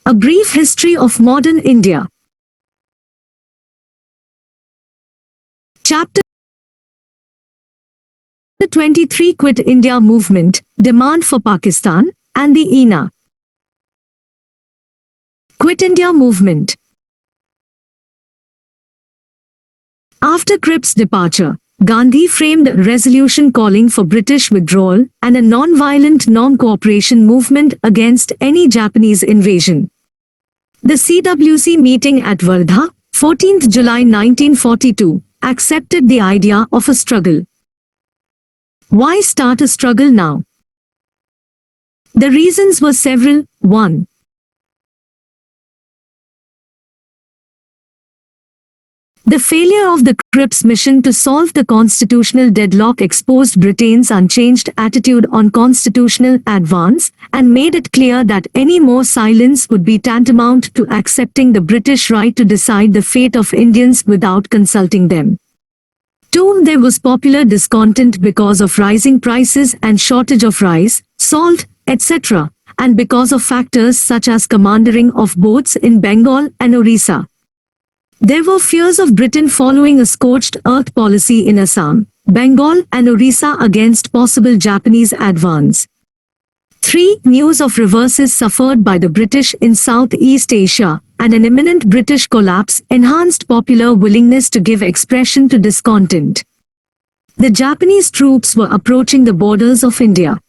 A brief history of modern India. Chapter 23, Quit India Movement, Demand for Pakistan, and the INA. Quit India Movement. After Cripps' departure, Gandhi framed a resolution calling for British withdrawal and a non-violent non-cooperation movement against any Japanese invasion. The CWC meeting at Wardha, 14th July 1942, accepted the idea of a struggle. Why start a struggle now? The reasons were several. 1. The failure of the Cripps mission to solve the constitutional deadlock exposed Britain's unchanged attitude on constitutional advance and made it clear that any more silence would be tantamount to accepting the British right to decide the fate of Indians without consulting them. 2. There was popular discontent because of rising prices and shortage of rice, salt, etc., and because of factors such as commandeering of boats in Bengal and Orissa. There were fears of Britain following a scorched earth policy in Assam, Bengal and Orissa against possible Japanese advance. 3. News of reverses suffered by the British in Southeast Asia and an imminent British collapse enhanced popular willingness to give expression to discontent. The Japanese troops were approaching the borders of India.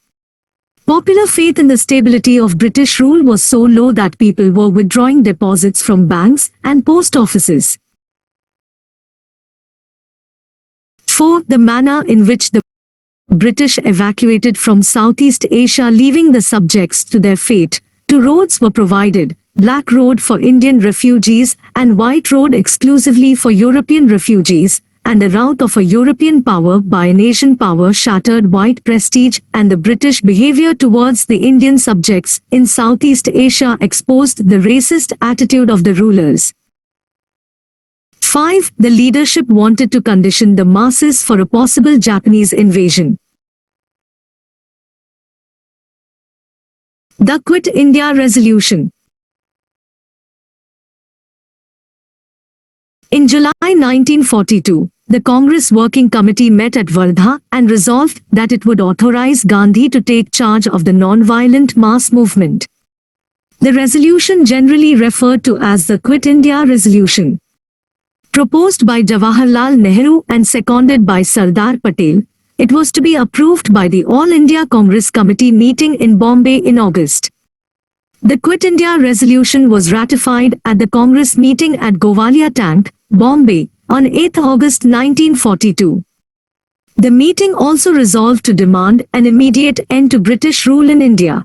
Popular faith in the stability of British rule was so low that people were withdrawing deposits from banks and post offices. 4. The manner in which the British evacuated from Southeast Asia, leaving the subjects to their fate. 2 roads were provided, Black Road for Indian refugees and White Road exclusively for European refugees, and the rout of a European power by an Asian power shattered white prestige, and the British behavior towards the Indian subjects in Southeast Asia exposed the racist attitude of the rulers. 5. The leadership wanted to condition the masses for a possible Japanese invasion. The Quit India Resolution. In July 1942, the Congress Working Committee met at Wardha and resolved that it would authorize Gandhi to take charge of the non-violent mass movement. The resolution, generally referred to as the Quit India Resolution, proposed by Jawaharlal Nehru and seconded by Sardar Patel, it was to be approved by the All India Congress Committee meeting in Bombay in August. The Quit India Resolution was ratified at the Congress meeting at Gowalia Tank, Bombay, on 8 August 1942. The meeting also resolved to demand an immediate end to British rule in India,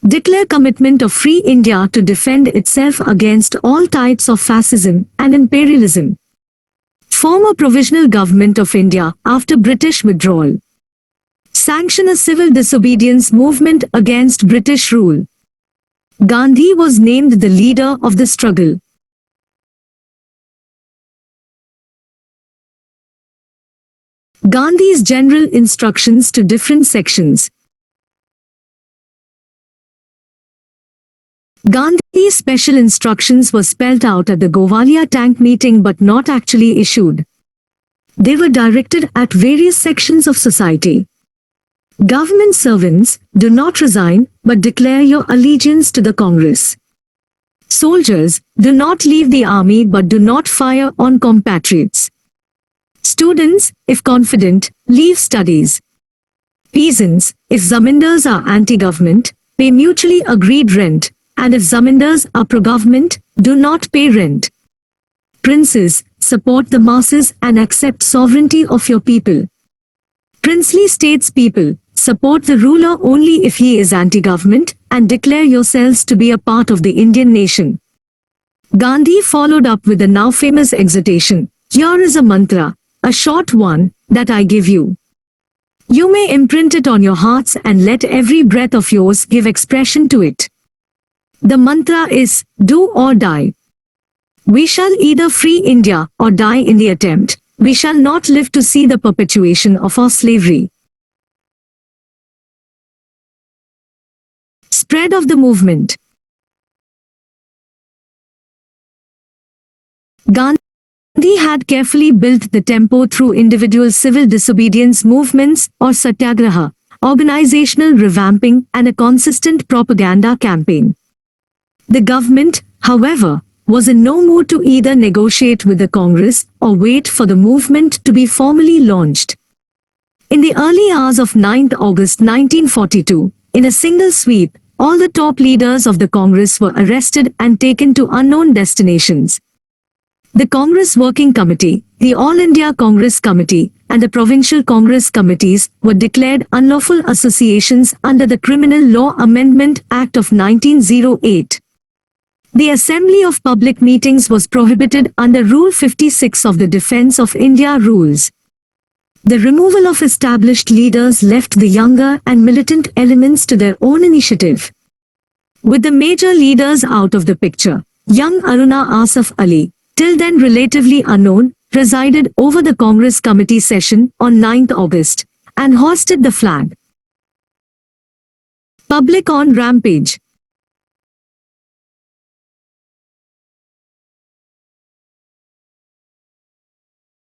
declare commitment of Free India to defend itself against all types of fascism and imperialism, form a provisional government of India after British withdrawal, sanction a civil disobedience movement against British rule. Gandhi was named the leader of the struggle. Gandhi's general instructions to different sections. Gandhi's special instructions were spelled out at the Gowalia Tank meeting but not actually issued. They were directed at various sections of society. Government servants, do not resign but declare your allegiance to the Congress. Soldiers, do not leave the army but do not fire on compatriots. Students, if confident, leave studies. Peasants, if zamindars are anti-government, pay mutually agreed rent, and if zamindars are pro-government, do not pay rent. Princes, support the masses and accept sovereignty of your people. Princely statespeople, support the ruler only if he is anti-government, and declare yourselves to be a part of the Indian nation. Gandhi followed up with the now famous exhortation, here is a mantra, a short one, that I give you. You may imprint it on your hearts and let every breath of yours give expression to it. The mantra is, do or die. We shall either free India or die in the attempt. We shall not live to see the perpetuation of our slavery. Spread of the movement. Gandhi had carefully built the tempo through individual civil disobedience movements or satyagraha, organizational revamping, and a consistent propaganda campaign. The government, however, was in no mood to either negotiate with the Congress or wait for the movement to be formally launched. In the early hours of 9th August 1942, in a single sweep, all the top leaders of the Congress were arrested and taken to unknown destinations. The Congress Working Committee, the All India Congress Committee, and the Provincial Congress Committees were declared unlawful associations under the Criminal Law Amendment Act of 1908. The assembly of public meetings was prohibited under Rule 56 of the Defence of India Rules. The removal of established leaders left the younger and militant elements to their own initiative. With the major leaders out of the picture, young Aruna Asaf Ali, till then relatively unknown, presided over the Congress Committee session on 9th August and hoisted the flag. Public on rampage.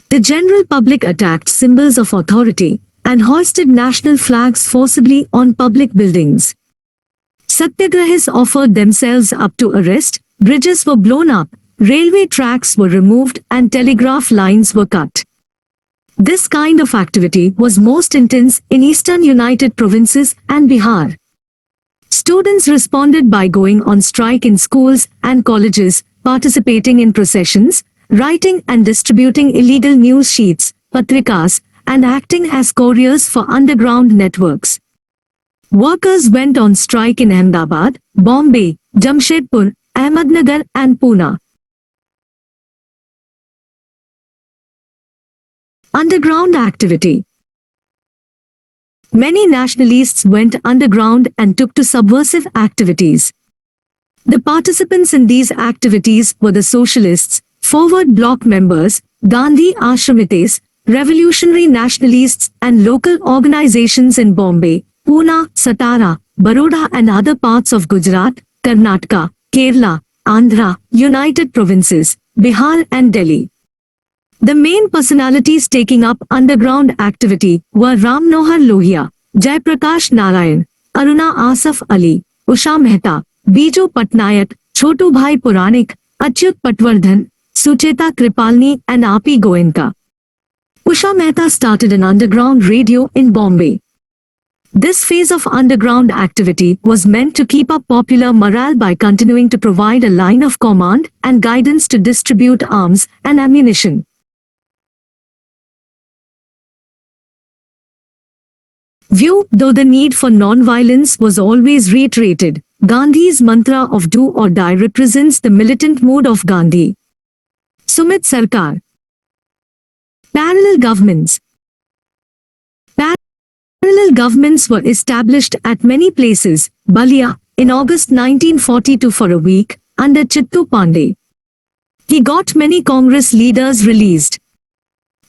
The general public attacked symbols of authority and hoisted national flags forcibly on public buildings. Satyagrahis offered themselves up to arrest, bridges were blown up, railway tracks were removed and telegraph lines were cut. This kind of activity was most intense in eastern United Provinces and Bihar. Students responded by going on strike in schools and colleges, participating in processions, writing and distributing illegal news sheets, patrikas, and acting as couriers for underground networks. Workers went on strike in Ahmedabad, Bombay, Jamshedpur, Ahmednagar and Pune. Underground activity. Many nationalists went underground and took to subversive activities. The participants in these activities were the socialists, forward bloc members, Gandhi Ashramites, revolutionary nationalists and local organizations in Bombay, Pune, Satara, Baroda and other parts of Gujarat, Karnataka, Kerala, Andhra, United Provinces, Bihar and Delhi. The main personalities taking up underground activity were Ram Manohar Lohia, Jaiprakash Narayan, Aruna Asaf Ali, Usha Mehta, Biju Patnaik, Chotu Bhai Puranik, Achyut Patwardhan, Sucheta Kripalni and Api Goenka. Usha Mehta started an underground radio in Bombay. This phase of underground activity was meant to keep up popular morale by continuing to provide a line of command and guidance to distribute arms and ammunition. Though the need for non-violence was always reiterated, Gandhi's mantra of do or die represents the militant mood of Gandhi. Sumit Sarkar. Parallel governments. Parallel governments were established at many places, Balia, in August 1942 for a week, under Chittu Pandey. He got many Congress leaders released.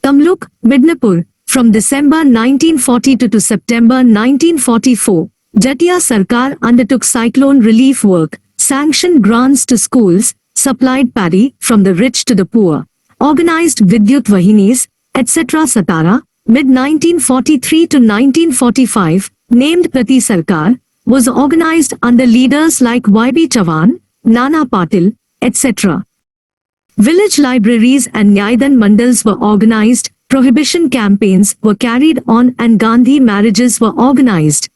Tamluk, Midnapur, from December 1942 to September 1944, Jatiya Sarkar undertook cyclone relief work, sanctioned grants to schools, supplied paddy from the rich to the poor, organized Vidyut Vahinis, etc. Satara, mid-1943 to 1945, named Prati Sarkar, was organized under leaders like Y.B. Chavan, Nana Patil, etc. Village libraries and Nyaidan mandals were organized, prohibition campaigns were carried on and Gandhi marriages were organized.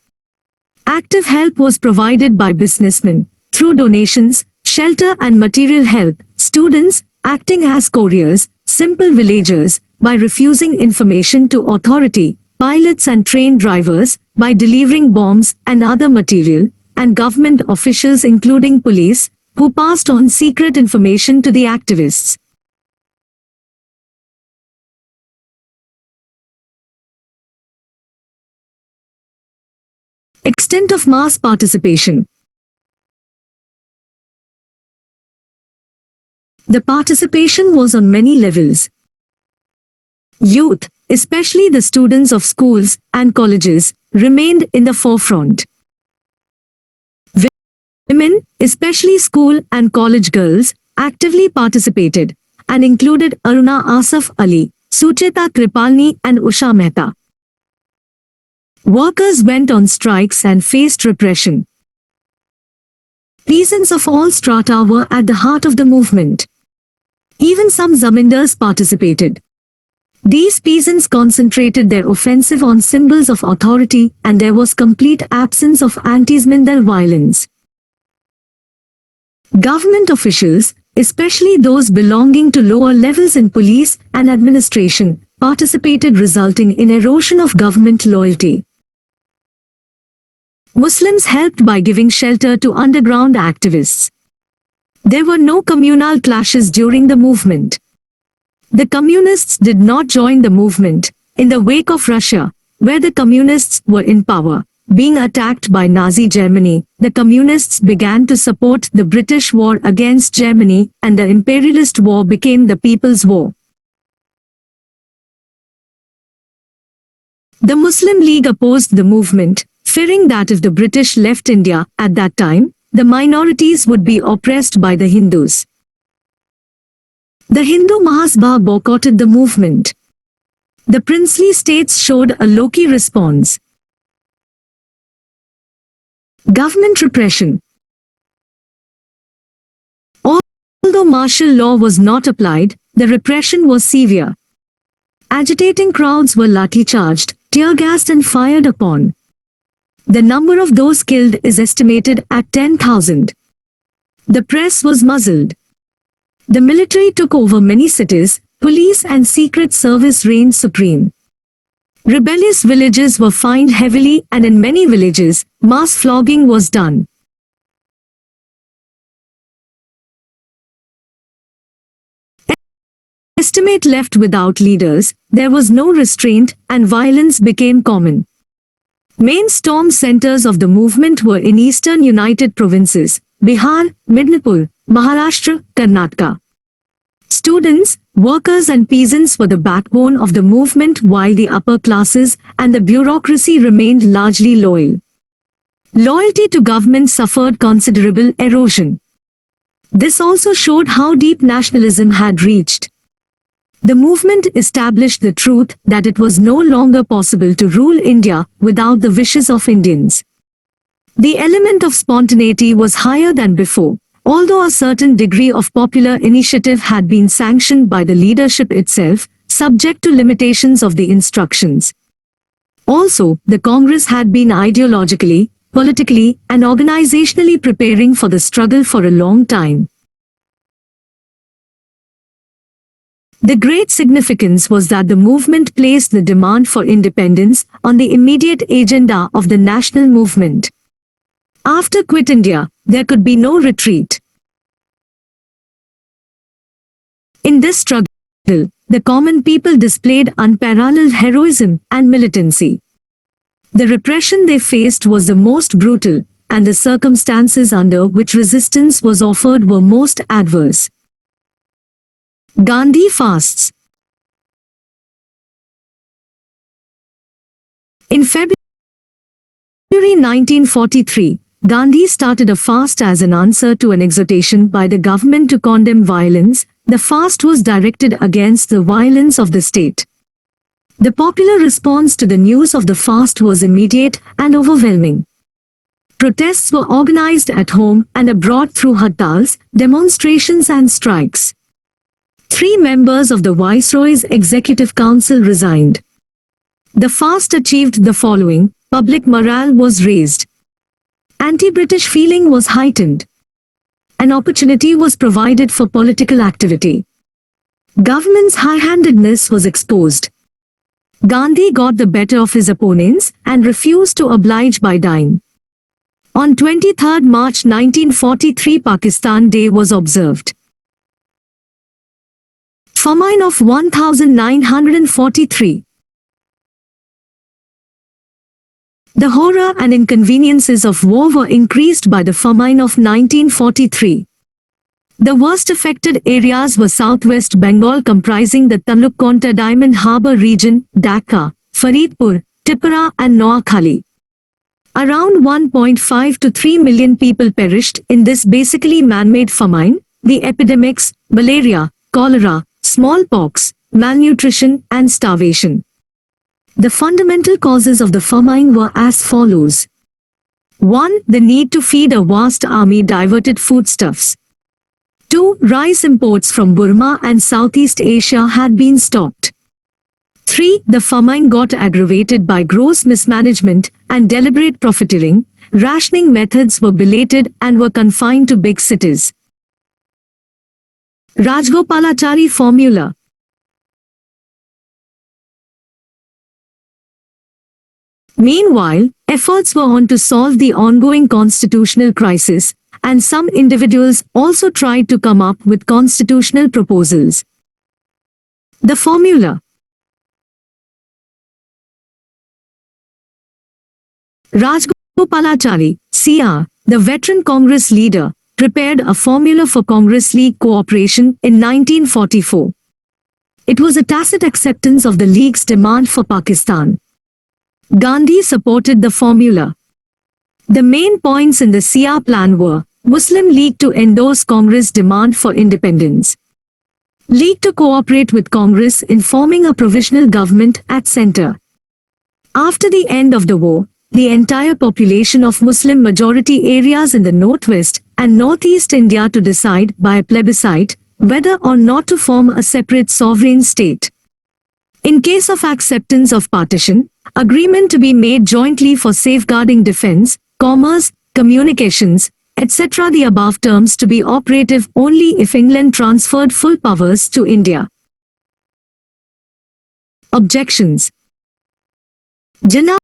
Active help was provided by businessmen, through donations, shelter and material help, students, acting as couriers, simple villagers, by refusing information to authority, pilots and train drivers, by delivering bombs and other material, and government officials including police, who passed on secret information to the activists. Extent of mass participation. The participation was on many levels. Youth, especially the students of schools and colleges, remained in the forefront. Women, especially school and college girls, actively participated, and included Aruna Asaf Ali, Sucheta Kripalni and Usha Mehta. Workers went on strikes and faced repression. Peasants of all strata were at the heart of the movement. Even some zamindars participated. These peasants concentrated their offensive on symbols of authority, and there was complete absence of anti-zamindar violence. Government officials, especially those belonging to lower levels in police and administration, participated, resulting in erosion of government loyalty. Muslims helped by giving shelter to underground activists. There were no communal clashes during the movement. The communists did not join the movement. In the wake of Russia, where the communists were in power, being attacked by Nazi Germany, the communists began to support the British war against Germany, and the imperialist war became the People's War. The Muslim League opposed the movement, fearing that if the British left India at that time, the minorities would be oppressed by the Hindus. The Hindu Mahasabha boycotted the movement. The princely states showed a low-key response. Government repression. Although martial law was not applied, the repression was severe. Agitating crowds were lathi-charged, tear-gassed and fired upon. The number of those killed is estimated at 10,000. The press was muzzled. The military took over many cities, police and secret service reigned supreme. Rebellious villages were fined heavily, and in many villages, mass flogging was done. Estimate left without leaders, there was no restraint, and violence became common. Main storm centers of the movement were in eastern United Provinces, Bihar, Midnapur, Maharashtra, Karnataka. Students, workers and peasants were the backbone of the movement, while the upper classes and the bureaucracy remained largely loyal. Loyalty to government suffered considerable erosion. This also showed how deep nationalism had reached. The movement established the truth that it was no longer possible to rule India without the wishes of Indians. The element of spontaneity was higher than before, although a certain degree of popular initiative had been sanctioned by the leadership itself, subject to limitations of the instructions. Also, the Congress had been ideologically, politically, and organizationally preparing for the struggle for a long time. The great significance was that the movement placed the demand for independence on the immediate agenda of the national movement. After Quit India, there could be no retreat. In this struggle, the common people displayed unparalleled heroism and militancy. The repression they faced was the most brutal, and the circumstances under which resistance was offered were most adverse. Gandhi fasts. In February 1943, Gandhi started a fast as an answer to an exhortation by the government to condemn violence. The fast was directed against the violence of the state. The popular response to the news of the fast was immediate and overwhelming. Protests were organized at home and abroad through hartals, demonstrations and strikes. 3 members of the Viceroy's Executive Council resigned. The fast achieved the following: public morale was raised. Anti-British feeling was heightened. An opportunity was provided for political activity. Government's high-handedness was exposed. Gandhi got the better of his opponents and refused to oblige by dying. On 23 March 1943, Pakistan Day was observed. Famine of 1943. The horror and inconveniences of war were increased by the famine of 1943. The worst affected areas were southwest Bengal, comprising the Talukkonta Diamond Harbour region, Dhaka, Faridpur, Tipura and Noakhali. Around 1.5 to 3 million people perished in this basically man-made famine. The epidemics, malaria, cholera, smallpox, malnutrition, and starvation. The fundamental causes of the famine were as follows. 1. The need to feed a vast army diverted foodstuffs. 2. Rice imports from Burma and Southeast Asia had been stopped. 3. The famine got aggravated by gross mismanagement and deliberate profiteering. Rationing methods were belated and were confined to big cities. Rajgopalachari formula. Meanwhile, efforts were on to solve the ongoing constitutional crisis, and some individuals also tried to come up with constitutional proposals. The formula. Rajgopalachari, CR, the veteran Congress leader, prepared a formula for Congress-League cooperation in 1944. It was a tacit acceptance of the League's demand for Pakistan. Gandhi supported the formula. The main points in the CR plan were Muslim League to endorse Congress' demand for independence. League to cooperate with Congress in forming a provisional government at center. After the end of the war, the entire population of Muslim majority areas in the northwest and northeast India to decide by a plebiscite whether or not to form a separate sovereign state. In case of acceptance of partition, agreement to be made jointly for safeguarding defense, commerce, communications, etc. The above terms to be operative only if England transferred full powers to India. Objections. Jinnah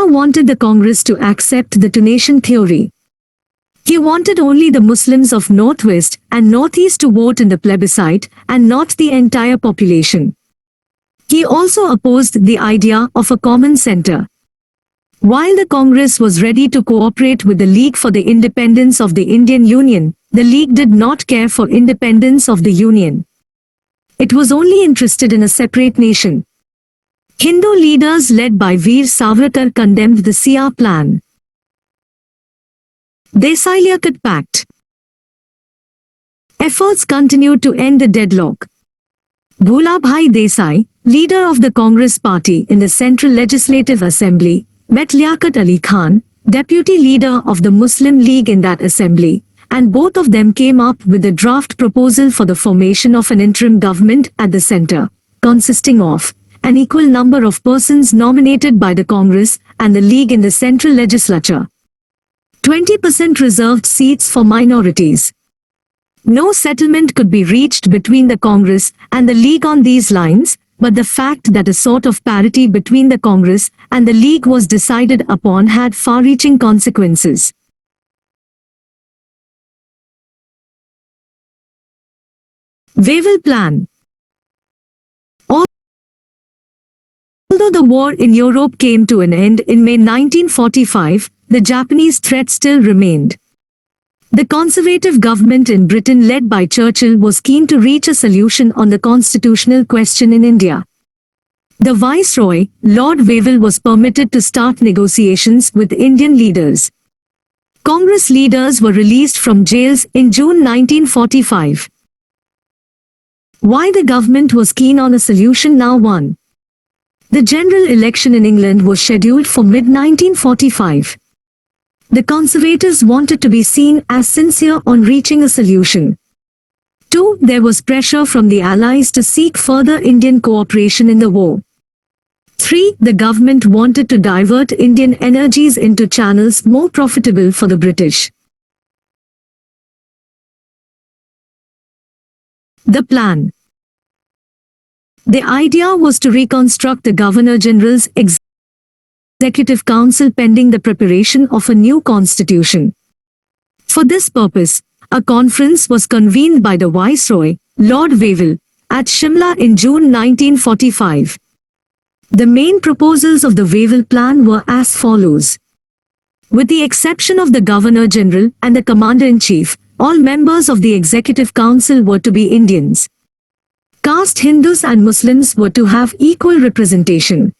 wanted the Congress to accept the two-nation theory. He wanted only the Muslims of Northwest and Northeast to vote in the plebiscite and not the entire population. He also opposed the idea of a common center. While the Congress was ready to cooperate with the League for the independence of the Indian Union, the League did not care for independence of the Union. It was only interested in a separate nation. Hindu leaders led by Veer Savarkar condemned the CR plan. Desai-Liaquat Pact. Efforts continued to end the deadlock. Bhulabhai Desai, leader of the Congress party in the Central Legislative Assembly, met Liaquat Ali Khan, deputy leader of the Muslim League in that assembly, and both of them came up with a draft proposal for the formation of an interim government at the center, consisting of an equal number of persons nominated by the Congress and the League in the Central Legislature. 20% reserved seats for minorities. No settlement could be reached between the Congress and the League on these lines, but the fact that a sort of parity between the Congress and the League was decided upon had far-reaching consequences. Wavell Plan. Although the war in Europe came to an end in May 1945, the Japanese threat still remained. The Conservative government in Britain led by Churchill was keen to reach a solution on the constitutional question in India. The Viceroy, Lord Wavell, was permitted to start negotiations with Indian leaders. Congress leaders were released from jails in June 1945. Why the government was keen on a solution now? 1. The general election in England was scheduled for mid-1945. The Conservatives wanted to be seen as sincere on reaching a solution. 2. There was pressure from the Allies to seek further Indian cooperation in the war. 3. The government wanted to divert Indian energies into channels more profitable for the British. The plan. The idea was to reconstruct the Governor-General's Executive Council pending the preparation of a new constitution. For this purpose, a conference was convened by the Viceroy, Lord Wavell, at Shimla in June 1945. The main proposals of the Wavell Plan were as follows. With the exception of the Governor-General and the Commander-in-Chief, all members of the Executive Council were to be Indians. Caste Hindus and Muslims were to have equal representation.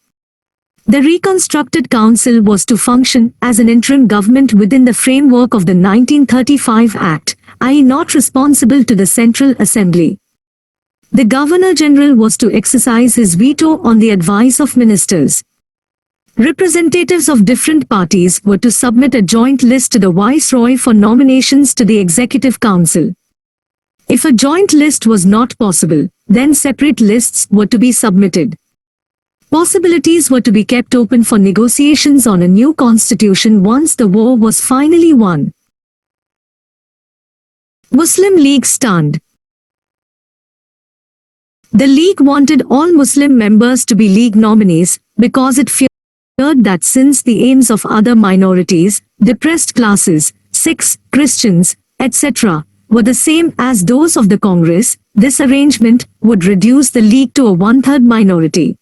The reconstructed council was to function as an interim government within the framework of the 1935 Act, i.e. not responsible to the Central Assembly. The Governor-General was to exercise his veto on the advice of ministers. Representatives of different parties were to submit a joint list to the Viceroy for nominations to the Executive Council. If a joint list was not possible, then separate lists were to be submitted. Possibilities were to be kept open for negotiations on a new constitution once the war was finally won. Muslim League stand. The League wanted all Muslim members to be League nominees because it feared that since the aims of other minorities, depressed classes, Sikhs, Christians, etc., were the same as those of the Congress, this arrangement would reduce the League to a one-third minority.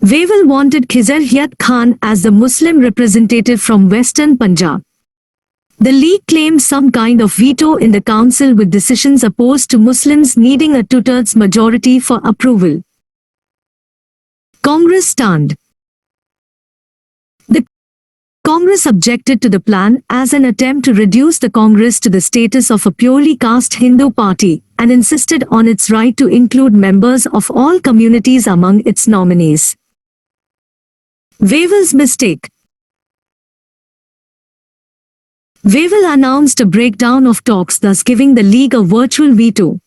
Wavell wanted Khizar Khan as the Muslim representative from Western Punjab. The League claimed some kind of veto in the council with decisions opposed to Muslims needing a two-thirds majority for approval. Congress stand. The Congress objected to the plan as an attempt to reduce the Congress to the status of a purely caste Hindu party and insisted on its right to include members of all communities among its nominees. Wavell's mistake. Wavell announced a breakdown of talks, thus giving the League a virtual veto.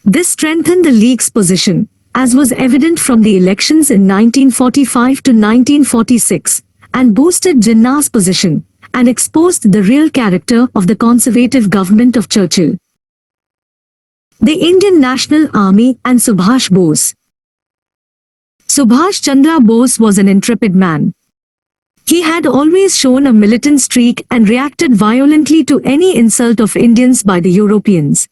This strengthened the League's position, as was evident from the elections in 1945 to 1946, and boosted Jinnah's position, and exposed the real character of the conservative government of Churchill. The Indian National Army and Subhash Bose. Subhash Chandra Bose was an intrepid man. He had always shown a militant streak and reacted violently to any insult of Indians by the Europeans.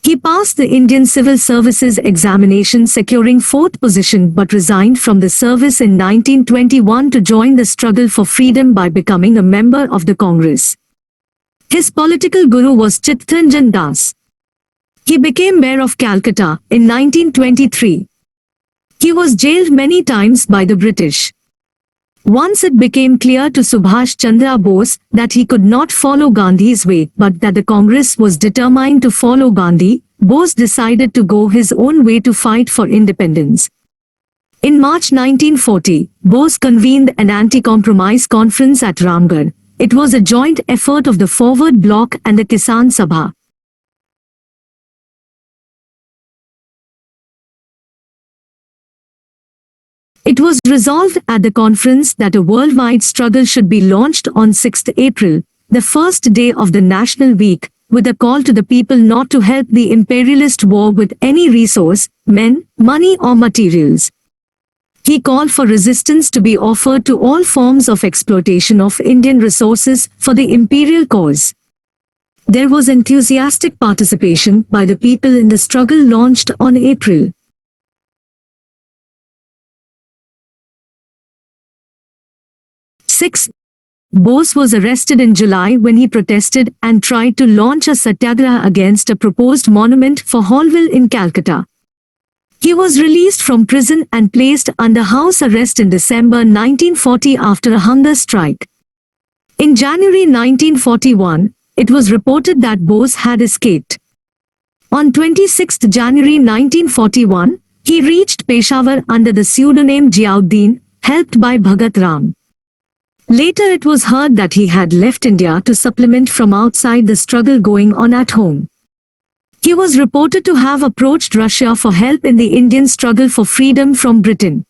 He passed the Indian Civil Services examination, securing 4th position, but resigned from the service in 1921 to join the struggle for freedom by becoming a member of the Congress. His political guru was Chittaranjan Das. He became mayor of Calcutta in 1923. He was jailed many times by the British. Once it became clear to Subhash Chandra Bose that he could not follow Gandhi's way but that the Congress was determined to follow Gandhi, Bose decided to go his own way to fight for independence. In March 1940, Bose convened an anti-compromise conference at Ramgarh. It was a joint effort of the Forward Bloc and the Kisan Sabha. It was resolved at the conference that a worldwide struggle should be launched on 6 April, the first day of the National Week, with a call to the people not to help the imperialist war with any resource, men, money or materials. He called for resistance to be offered to all forms of exploitation of Indian resources for the imperial cause. There was enthusiastic participation by the people in the struggle launched on April 6. Bose was arrested in July when he protested and tried to launch a satyagraha against a proposed monument for Holwell in Calcutta. He was released from prison and placed under house arrest in December 1940 after a hunger strike. In January 1941, it was reported that Bose had escaped. On 26 January 1941, he reached Peshawar under the pseudonym Ziauddin, helped by Bhagat Ram. Later it was heard that he had left India to supplement from outside the struggle going on at home. He was reported to have approached Russia for help in the Indian struggle for freedom from Britain.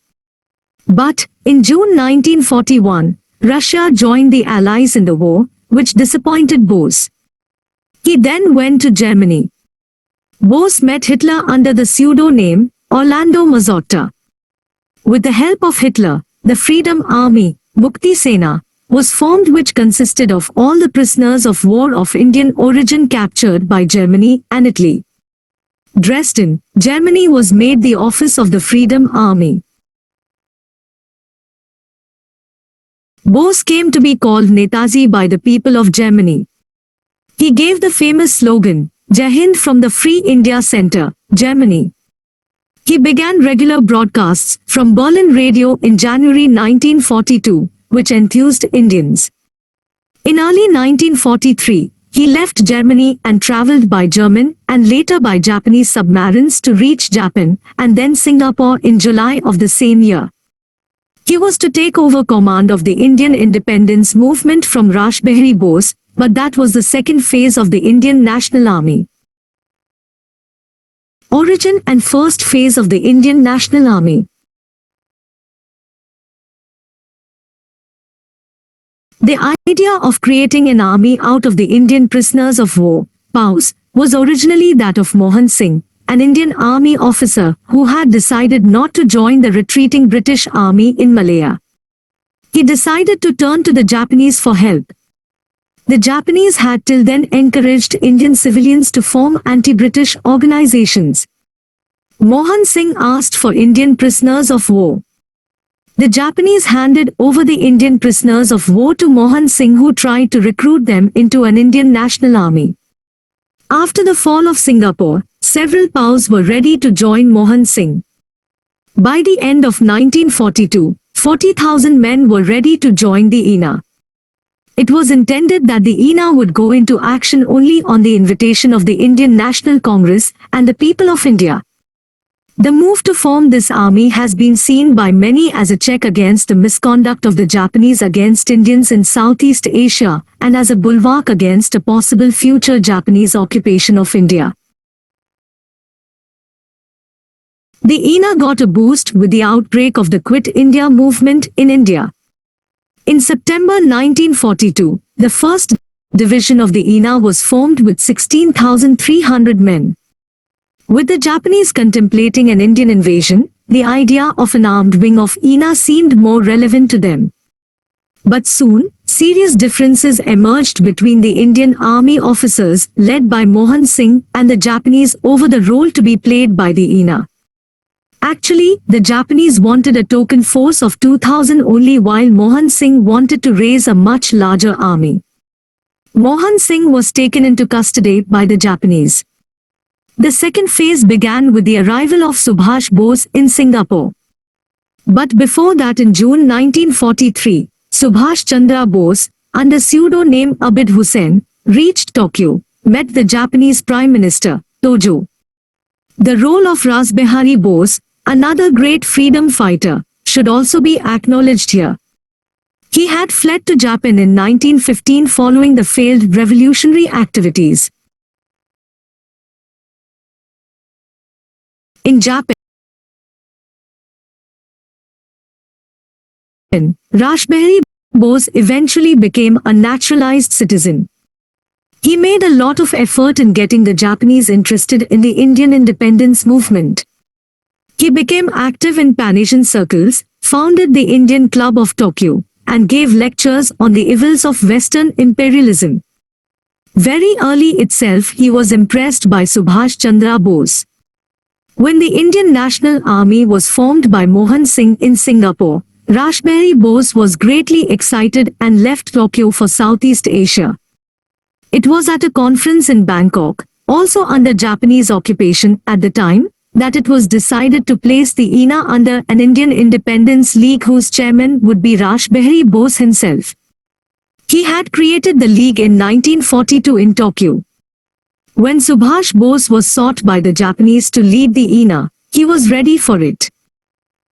But, in June 1941, Russia joined the Allies in the war, which disappointed Bose. He then went to Germany. Bose met Hitler under the pseudonym Orlando Mazzotta. With the help of Hitler, the Freedom Army, Mukti Sena, was formed, which consisted of all the prisoners of war of Indian origin captured by Germany and Italy. Dresden, Germany was made the office of the Freedom Army. Bose came to be called Netaji by the people of Germany. He gave the famous slogan, Jai Hind, from the Free India Center, Germany. He began regular broadcasts from Berlin Radio in January 1942, which enthused Indians. In early 1943, he left Germany and traveled by German and later by Japanese submarines to reach Japan and then Singapore in July of the same year. He was to take over command of the Indian independence movement from Rash Behari Bose, but that was the second phase of the Indian National Army. Origin and first phase of the Indian National Army. The idea of creating an army out of the Indian prisoners of war, POWs, was originally that of Mohan Singh, an Indian army officer who had decided not to join the retreating British army in Malaya. He decided to turn to the Japanese for help. The Japanese had till then encouraged Indian civilians to form anti-British organizations. Mohan Singh asked for Indian prisoners of war. The Japanese handed over the Indian prisoners of war to Mohan Singh, who tried to recruit them into an Indian national army. After the fall of Singapore, several POWs were ready to join Mohan Singh. By the end of 1942, 40,000 men were ready to join the INA. It was intended that the INA would go into action only on the invitation of the Indian National Congress and the people of India. The move to form this army has been seen by many as a check against the misconduct of the Japanese against Indians in Southeast Asia and as a bulwark against a possible future Japanese occupation of India. The INA got a boost with the outbreak of the Quit India movement in India. In September 1942, the first division of the INA was formed with 16,300 men. With the Japanese contemplating an Indian invasion, the idea of an armed wing of INA seemed more relevant to them. But soon, serious differences emerged between the Indian army officers led by Mohan Singh and the Japanese over the role to be played by the INA. Actually, the Japanese wanted a token force of 2,000 only, while Mohan Singh wanted to raise a much larger army. Mohan Singh was taken into custody by the Japanese. The second phase began with the arrival of Subhash Bose in Singapore. But before that, in June 1943, Subhash Chandra Bose, under pseudo-name Abid Hussain, reached Tokyo, met the Japanese Prime Minister, Tojo. The role of Rash Behari Bose, another great freedom fighter, should also be acknowledged here. He had fled to Japan in 1915 following the failed revolutionary activities. In Japan, Rash Behari Bose eventually became a naturalized citizen. He made a lot of effort in getting the Japanese interested in the Indian independence movement. He became active in Pan-Asian circles, founded the Indian Club of Tokyo, and gave lectures on the evils of Western imperialism. Very early itself, he was impressed by Subhash Chandra Bose. When the Indian National Army was formed by Mohan Singh in Singapore, Rash Behari Bose was greatly excited and left Tokyo for Southeast Asia. It was at a conference in Bangkok, also under Japanese occupation at the time, that it was decided to place the INA under an Indian Independence League whose chairman would be Rash Behari Bose himself. He had created the league in 1942 in Tokyo. When Subhash Bose was sought by the Japanese to lead the INA, he was ready for it.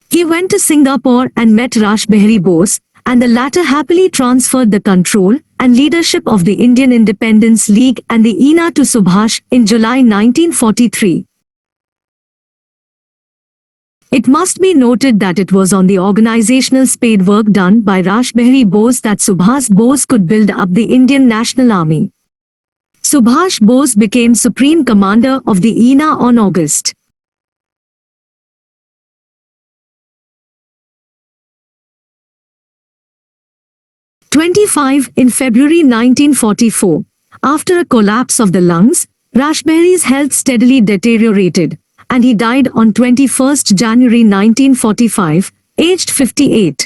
He went to Singapore and met Rash Behari Bose, and the latter happily transferred the control and leadership of the Indian Independence League and the INA to Subhash in July 1943. It must be noted that it was on the organizational spadework done by Rash Behari Bose that Subhash Bose could build up the Indian National Army. Subhash Bose became Supreme Commander of the INA on August 25 in February 1944. After a collapse of the lungs, Rash Behari's health steadily deteriorated, and he died on 21 January 1945, aged 58.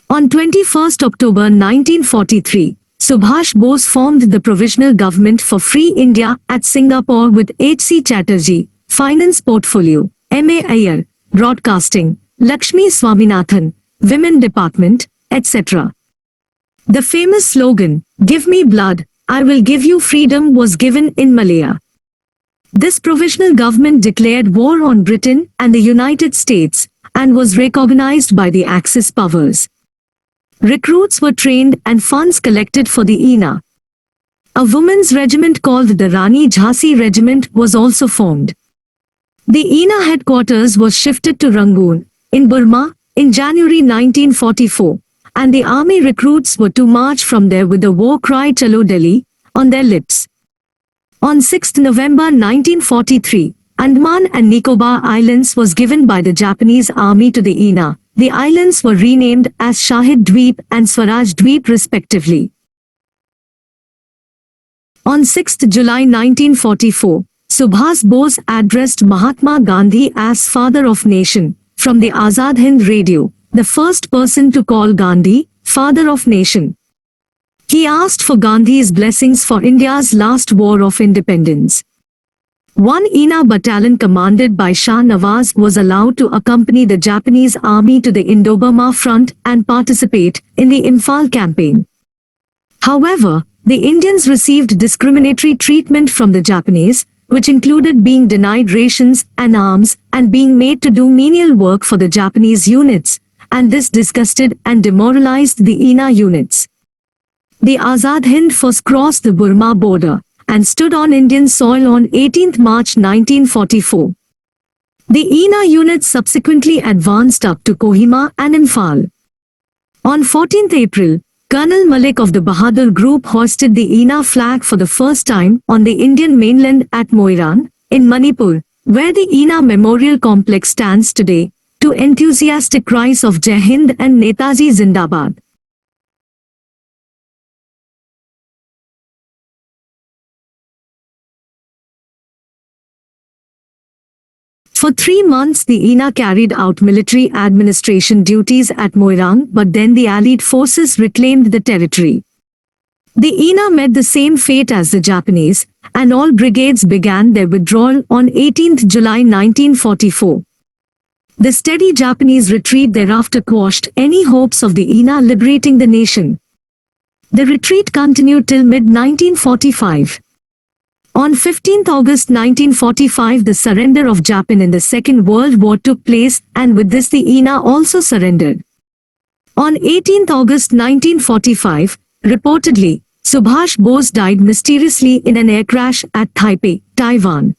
On 21 October 1943, Subhash Bose formed the Provisional Government for Free India at Singapore with H.C. Chatterjee, Finance Portfolio, M.A. Iyer, Broadcasting, Lakshmi Swaminathan, Women Department, etc. The famous slogan, "Give me blood, "I will give you freedom" was given in Malaya. This provisional government declared war on Britain and the United States and was recognized by the Axis powers. Recruits were trained and funds collected for the ENA. A women's regiment called the Rani Jhansi Regiment was also formed. The ENA headquarters was shifted to Rangoon, in Burma, in January 1944, and the army recruits were to march from there with the war cry "Chalo Delhi" on their lips. On 6 November 1943, Andaman and Nicobar Islands was given by the Japanese army to the ENA. The islands were renamed as Shahid Dweep and Swaraj Dweep respectively. On 6 July 1944, Subhas Bose addressed Mahatma Gandhi as Father of Nation from the Azad Hind Radio, the first person to call Gandhi Father of Nation. He asked for Gandhi's blessings for India's last war of independence. One ENA battalion commanded by Shah Nawaz was allowed to accompany the Japanese army to the Indo-Burma front and participate in the Imphal campaign. However, the Indians received discriminatory treatment from the Japanese, which included being denied rations and arms and being made to do menial work for the Japanese units, and this disgusted and demoralized the ENA units. The Azad Hind Force crossed the Burma border and stood on Indian soil on 18 March 1944. The ENA units subsequently advanced up to Kohima and Imphal. On 14 April, Colonel Malik of the Bahadur Group hoisted the ENA flag for the first time on the Indian mainland at Moiran, in Manipur, where the ENA Memorial Complex stands today, to enthusiastic cries of Jai Hind and Netaji Zindabad. For 3 months the ENA carried out military administration duties at Moirang, but then the Allied forces reclaimed the territory. The ENA met the same fate as the Japanese, and all brigades began their withdrawal on 18 July 1944. The steady Japanese retreat thereafter quashed any hopes of the ENA liberating the nation. The retreat continued till mid-1945. On 15 August 1945 the surrender of Japan in the Second World War took place, and with this the ENA also surrendered. On 18 August 1945, reportedly, Subhash Bose died mysteriously in an air crash at Taipei, Taiwan.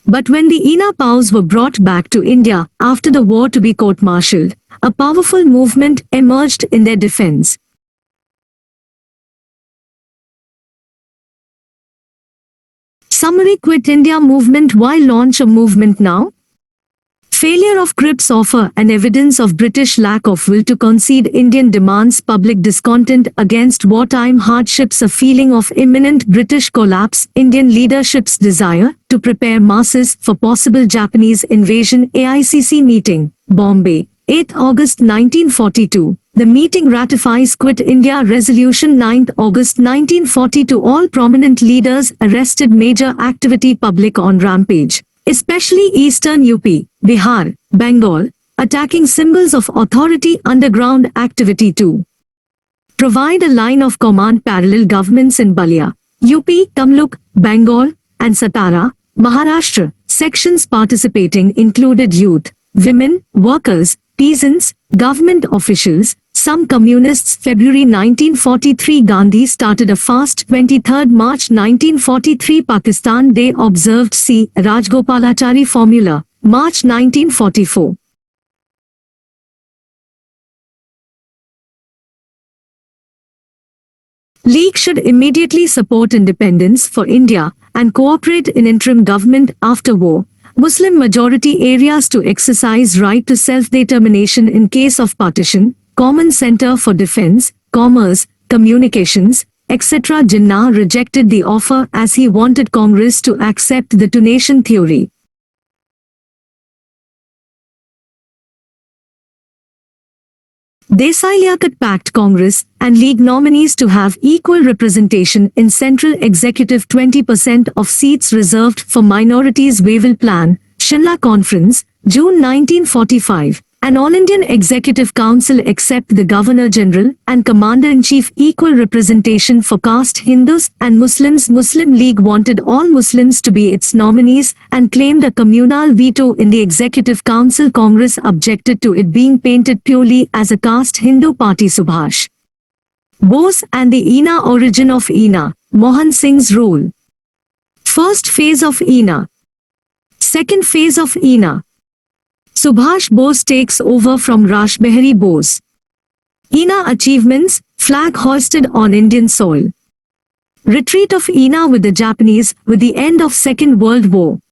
But when the ENA POWs were brought back to India after the war to be court-martialed, a powerful movement emerged in their defense. Summary: Quit India movement. Why launch a movement now? Failure of Cripps offer and evidence of British lack of will to concede Indian demands, public discontent against wartime hardships, a feeling of imminent British collapse, Indian leadership's desire to prepare masses for possible Japanese invasion. AICC meeting, Bombay, 8 August 1942. The meeting ratifies Quit India Resolution. 9 August 1942. All prominent leaders arrested. Major activity: public on rampage, especially eastern UP, Bihar, Bengal, attacking symbols of authority. Underground activity 2. Provide a line of command. Parallel governments in Balia, UP, Tamluk, Bengal, and Satara, Maharashtra. Sections participating included youth, women, workers, peasants, government officials, some communists. February 1943. Gandhi started a fast. 23 March 1943. Pakistan Day observed. C. Rajgopalachari formula, March 1944. League should immediately support independence for India and cooperate in interim government after war. Muslim majority areas to exercise right to self-determination in case of partition. Common Center for Defense, Commerce, Communications, etc. Jinnah rejected the offer as he wanted Congress to accept the two-nation theory. Desai-Liaquat Pact Congress and League nominees to have equal representation in Central Executive. 20% of seats reserved for minorities. Wavell Plan, Shimla Conference, June 1945. An all-Indian Executive Council except the Governor-General and Commander-in-Chief equal representation for caste Hindus and Muslims. Muslim League wanted all Muslims to be its nominees and claimed a communal veto in the Executive Council. Congress objected to it being painted purely as a caste Hindu party. Subhash Bose and the ENA. Origin of ENA. Mohan Singh's rule. First phase of ENA. Second phase of ENA. Subhash Bose takes over from Rashbehari Bose. ENA achievements, flag hoisted on Indian soil. Retreat of ENA with the Japanese with the end of Second World War.